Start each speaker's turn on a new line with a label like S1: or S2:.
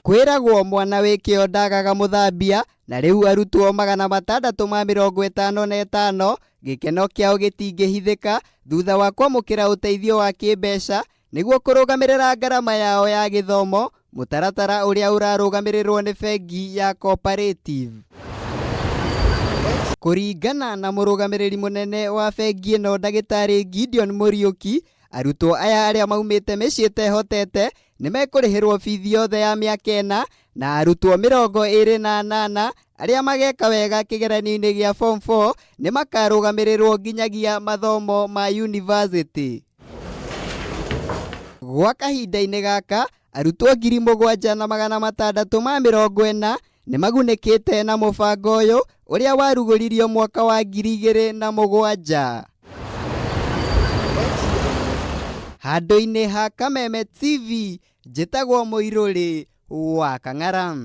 S1: Kwiragwo mwana wikio ndagaga muthambia na riu arutwo 655 gikeno kiao gitingihithika thutha wa kwamukira uteithio wa kimbeca niguo kurugamirira ngarama yao ya githomo mutaratara uria urarugamirirwo ni bengi ya Cooperative. Kuringana na murugamiriri munene wa bengi ino Ndagitari Gideon Muriuki, arutwo aya aria maumite micii tehotete nimekurihirwo bithi yothe ya miaka 4 na arutwo 28 aria mageka wega kigeranio-ini gia form 4 nimakarugamirĩrwo nginyagia mathomo ma university. Gwa kahinda-ini gaka arutwo 7640 nimagunikite na mubango uyu uria warugũririo mwaka wa 2007. Handũ-inĩ ha Kameme TV, njĩtagwo Mũirũrĩ wa Kang'ara.